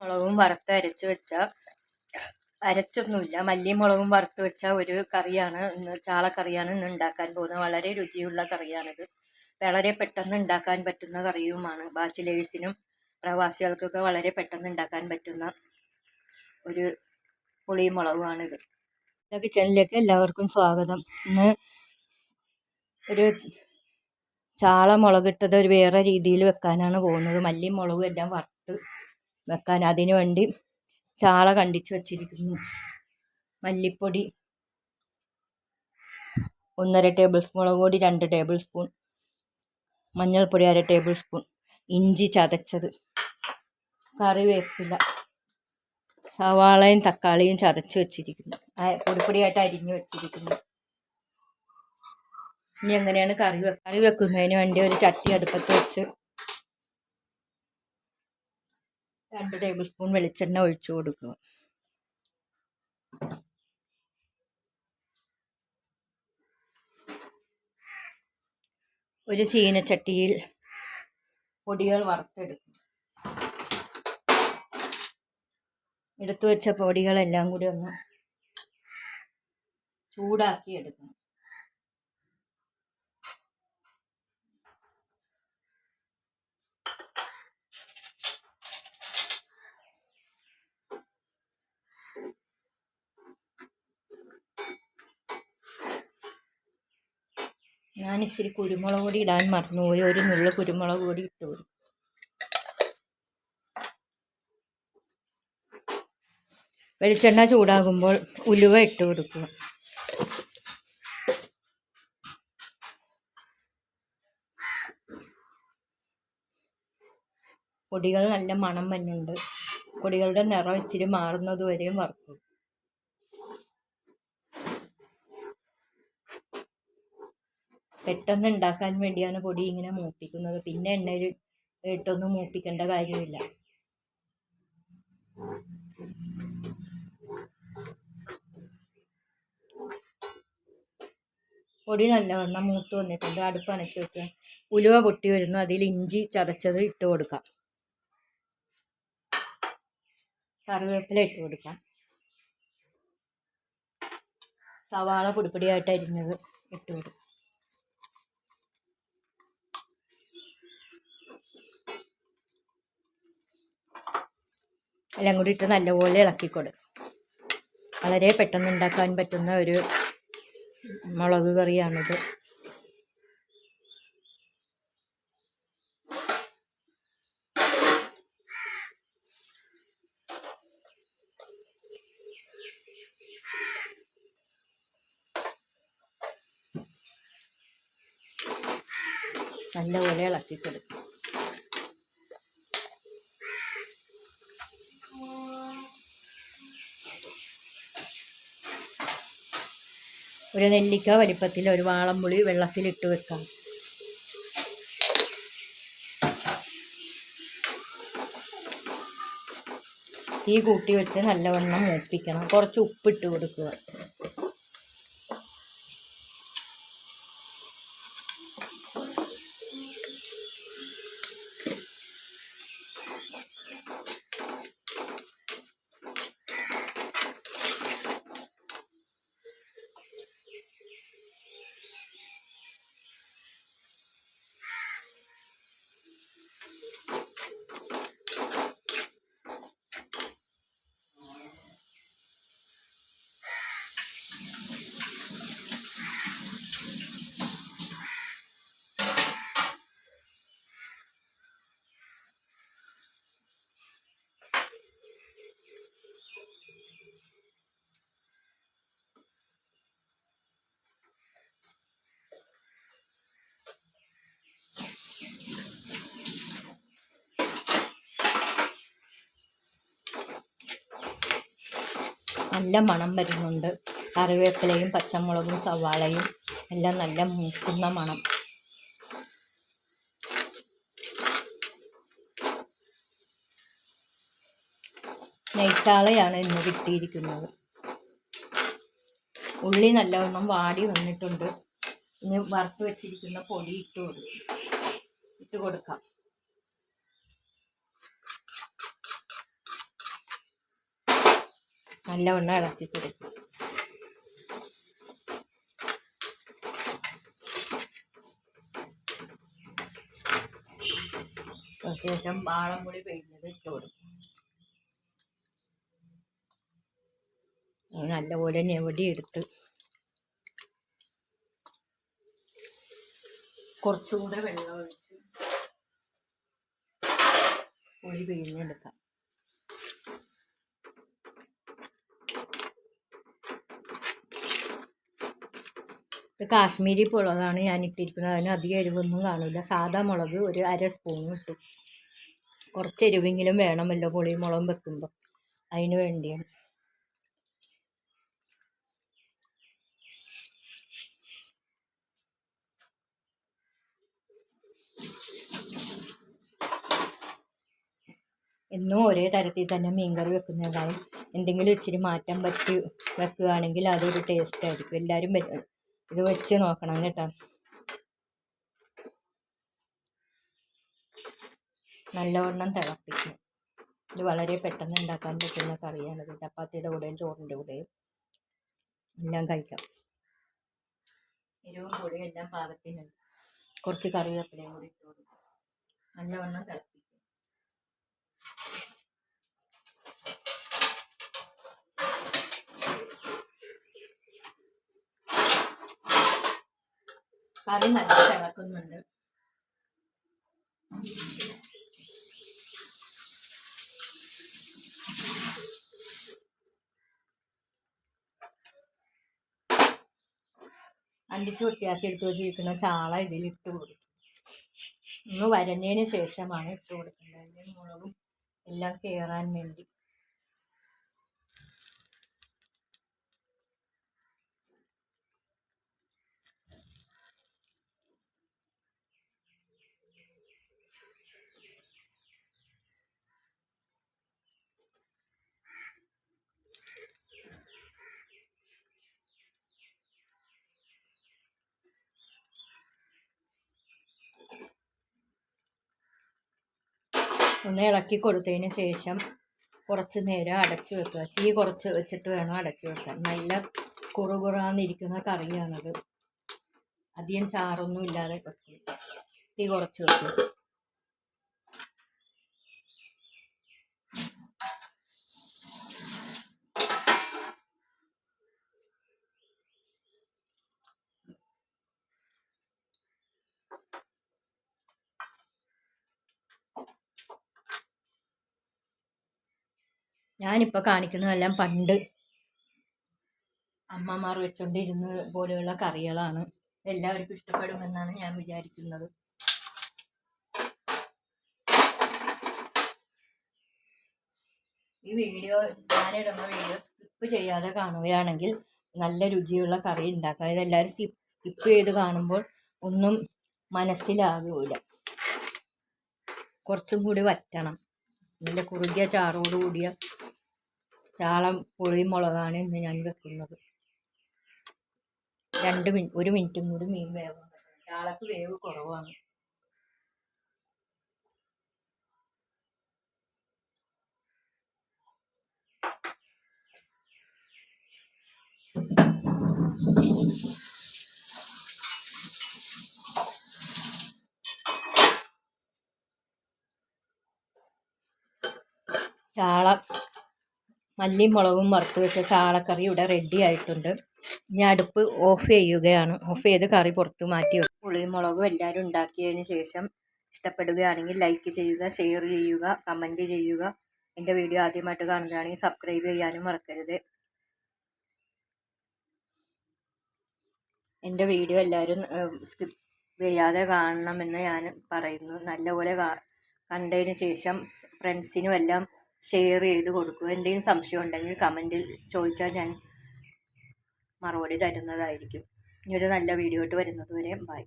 മുളകും വറുത്ത് അരച്ച് വെച്ച അരച്ചൊന്നുമില്ല, മല്ലിയും മുളകും വറുത്ത് വെച്ച ഒരു കറിയാണ് ഇന്ന്, ചാളക്കറിയാണ് ഇന്ന് ഉണ്ടാക്കാൻ പോകുന്നത്. വളരെ രുചിയുള്ള കറിയാണിത്. വളരെ പെട്ടെന്ന് ഉണ്ടാക്കാൻ പറ്റുന്ന കറിയുമാണ്. ബാച്ചിലേഴ്സിനും പ്രവാസികൾക്കൊക്കെ വളരെ പെട്ടെന്ന് ഉണ്ടാക്കാൻ പറ്റുന്ന ഒരു പുളിയും മുളകുമാണിത്. കിച്ചണിലേക്ക് എല്ലാവർക്കും സ്വാഗതം. ഇന്ന് ഒരു ചാള മുളകിട്ടത് ഒരു വേറെ രീതിയിൽ വെക്കാനാണ് പോകുന്നത്. മല്ലിയും മുളകും എല്ലാം വറുത്ത് വെക്കാൻ. അതിനു വേണ്ടി ചാള കണ്ടിച്ച് വച്ചിരിക്കുന്നു. മല്ലിപ്പൊടി 1.5 ടേബിൾ സ്പൂൺ, മുളക് പൊടി 2 ടേബിൾ സ്പൂൺ, മഞ്ഞൾപ്പൊടി 1/2 ടേബിൾ സ്പൂൺ, ഇഞ്ചി ചതച്ചത്, കറിവേപ്പില, സവാളയും തക്കാളിയും ചതച്ച് വെച്ചിരിക്കുന്നു, പൊടിപ്പൊടിയായിട്ട് അരിഞ്ഞു വെച്ചിരിക്കുന്നു. ഇനി എങ്ങനെയാണ് കറി വെക്കുന്നതിന് വേണ്ടി ഒരു ചട്ടി അടുപ്പത്ത് വെച്ച് 2 ടേബിൾ സ്പൂൺ വെളിച്ചെണ്ണ ഒഴിച്ചു കൊടുക്കുക. ഒരു ചീനച്ചട്ടിയിൽ പൊടികൾ വറുത്തെടുക്കും. എടുത്തു വെച്ച പൊടികളെല്ലാം കൂടി ഒന്ന് ചൂടാക്കി എടുക്കണം. ഞാൻ ഇച്ചിരി കുരുമുളക് പൊടി ഇടാൻ മറന്നുപോയി. ഒരു നുള്ളു കുരുമുളക് പൊടി ഇട്ടു കൊടുക്കും. വെളിച്ചെണ്ണ ചൂടാകുമ്പോൾ ഉലുവ ഇട്ട് കൊടുക്കുക. പൊടികൾ നല്ല മണം വരുന്നുണ്ട്. പൊടികളുടെ നിറം ഇച്ചിരി മാറുന്നത് വരെയും വറുക്കും. പെട്ടെന്ന് ഉണ്ടാക്കാൻ വേണ്ടിയാണ് പൊടി ഇങ്ങനെ മൂപ്പിക്കുന്നത്. പിന്നെ എണ്ണയിൽ ഇട്ടൊന്നും മൂപ്പിക്കേണ്ട കാര്യമില്ല. പൊടി നല്ലവണ്ണം മൂത്ത് വന്നിട്ടുണ്ട്. അടുപ്പ് അണച്ച് വെക്കുക. ഉലുവ പൊട്ടി വരുന്നു. അതിൽ ഇഞ്ചി ചതച്ചത് ഇട്ട് കൊടുക്കാം. കറിവേപ്പില ഇട്ട് കൊടുക്കാം. സവാള പൊടിപ്പൊടിയായിട്ട് അരിഞ്ഞത് ഇട്ട് കൊടുക്കാം. എല്ലാം കൂടി ഇട്ട് നല്ലപോലെ ഇളക്കി കൊടുക്കും. വളരെ പെട്ടെന്ന് ഉണ്ടാക്കാൻ പറ്റുന്ന ഒരു മുളക് കറിയാണിത്. നല്ലപോലെ ഇളക്കി കൊടുക്കും. ഒരു നെല്ലിക്ക വലിപ്പത്തിൽ ഒരു വാളംപുളി വെള്ളത്തിലിട്ട് വെക്കാം. തീ കൂട്ടി വെച്ച് നല്ലവണ്ണം മൂപ്പിക്കണം. കുറച്ച് ഉപ്പിട്ട് കൊടുക്കുക. നല്ല മണം വരുന്നുണ്ട്. കറിവേപ്പിലയും പച്ചമുളകും സവാളയും എല്ലാം നല്ല മൂക്കുന്ന മണം. നെയ്ച്ചാളയാണ് ഇന്ന് കിട്ടിയിരിക്കുന്നത്. ഉള്ളി നല്ലവണ്ണം വാടി വന്നിട്ടുണ്ട്. ഇനി വറുത്ത് വെച്ചിരിക്കുന്ന പൊടി ഇട്ട് കൊടുക്കാം. നല്ലവണ്ണം ഇളക്കി കൊടുക്കും. ശേഷം വാളംപുളി പിഴിഞ്ഞത് ഇട്ട് കൊടുക്കും. നല്ലപോലെ ഞെവടിയെടുത്ത് കുറച്ചുകൂടെ വെള്ളം ഒഴിച്ച് പുളി പിഴിഞ്ഞെടുക്കാം. ഇത് കാശ്മീരി മുളകാണ് ഞാൻ ഇട്ടിരിക്കുന്നത്. അതിന് അധികം എരിവൊന്നും കാണില്ല. സാധാ മുളക് ഒരു 1/2 സ്പൂൺ ഇട്ടു. കുറച്ച് എരിവെങ്കിലും വേണമല്ലോ പുളിയും മുളകും വെക്കുമ്പോൾ, അതിന് വേണ്ടിയാണ്. എന്നും ഒരേ തരത്തിൽ തന്നെ മീൻകറി വെക്കുന്നതായും എന്തെങ്കിലും ഇച്ചിരി മാറ്റം പറ്റി വെക്കുകയാണെങ്കിൽ അതൊരു ടേസ്റ്റ് ആയിരിക്കും. എല്ലാവരും ഇത് വെച്ച് നോക്കണം കേട്ടോ. നല്ലവണ്ണം തിളപ്പിക്കും. ഇത് വളരെ പെട്ടെന്ന് ഉണ്ടാക്കാൻ പറ്റുന്ന കറിയാണിത്. ചപ്പാത്തിയുടെ കൂടെയും ചോറിൻ്റെ കൂടെയും എല്ലാം കഴിക്കാം. എരിവും പൊടിയും എല്ലാം പാകത്തിനുണ്ട്. കുറച്ച് കറിവേപ്പിലയും കൂടി ഇട്ട് കൊടുക്കും. നല്ലവണ്ണം തിളപ്പിക്കും. കറി നല്ല തിളക്കുന്നുണ്ട്. അണ്ടിച്ച് വൃത്തിയാക്കി എടുത്ത് വെച്ചിരിക്കുന്ന ചാള ഇതിലിട്ട് കൊടുക്കും. ഒന്ന് വരഞ്ഞതിന് ശേഷമാണ് ഇട്ട് കൊടുക്കുന്നത്. അതിൻ്റെ മുളകും എല്ലാം കയറാൻ വേണ്ടി. ഒന്ന് ഇളക്കി കൊടുത്തതിന് ശേഷം കുറച്ച് നേരം അടച്ചു വെക്കുക. തീ കുറച്ച് വെച്ചിട്ട് വേണം അടച്ചു വെക്കാൻ. നല്ല കുറുകുറാന്നിരിക്കുന്ന കറിയാണത്. അധികം ചാറൊന്നും ഇല്ലാതെ വെക്കും. തീ കുറച്ച് വെക്കും. ഞാനിപ്പോൾ കാണിക്കുന്നതെല്ലാം പണ്ട് അമ്മമാർ വെച്ചുകൊണ്ടിരുന്ന പോലെയുള്ള കറികളാണ്. എല്ലാവർക്കും ഇഷ്ടപ്പെടുമെന്നാണ് ഞാൻ വിചാരിക്കുന്നത്. ഈ വീഡിയോ ഞാനിടുന്ന വീഡിയോ സ്കിപ്പ് ചെയ്യാതെ കാണുകയാണെങ്കിൽ നല്ല രുചിയുള്ള കറി ഉണ്ടാക്കാം. ഇതെല്ലാവരും സ്കിപ്പ് ചെയ്ത് കാണുമ്പോൾ ഒന്നും മനസ്സിലാകില്ല. കുറച്ചും കൂടി വറ്റണം. നല്ല കുറുകിയ ചാറോട് കൂടിയ ചാളം പുളി മുളകാണ് ഇന്ന് ഞാൻ വെക്കുന്നത്. 1 മിനിറ്റും കൂടി മീൻ വേവാൻ പറ്റണം. ചാളക്ക് വേവ് കുറവാണ്. ചാള മല്ലിയും മുളകും വറുത്ത് വെച്ച ചാളക്കറി ഇവിടെ റെഡി ആയിട്ടുണ്ട്. ഇനി അടുപ്പ് ഓഫ് ചെയ്യുകയാണ്. ഓഫ് ചെയ്ത് കറി പുറത്ത് മാറ്റി വെക്കും. പുളിയും മുളകും എല്ലാവരും ഉണ്ടാക്കിയതിന് ശേഷം ഇഷ്ടപ്പെടുകയാണെങ്കിൽ ലൈക്ക് ചെയ്യുക, ഷെയർ ചെയ്യുക, കമൻറ്റ് ചെയ്യുക. എൻ്റെ വീഡിയോ ആദ്യമായിട്ട് കാണുകയാണെങ്കിൽ സബ്സ്ക്രൈബ് ചെയ്യാനും മറക്കരുത്. എൻ്റെ വീഡിയോ എല്ലാവരും സ്കിപ്പ് ചെയ്യാതെ കാണണമെന്ന് ഞാൻ പറയുന്നു. നല്ലപോലെ കണ്ടതിന് ശേഷം ഫ്രണ്ട്സിനും എല്ലാം ഷെയർ ചെയ്ത് കൊടുക്കുക. എന്തെങ്കിലും സംശയം ഉണ്ടെങ്കിൽ കമൻറ്റിൽ ചോദിച്ചാൽ ഞാൻ മറുപടി തരുന്നതായിരിക്കും. ഇനി ഒരു നല്ല വീഡിയോ ആയിട്ട് വരുന്നത് വരെ ബൈ.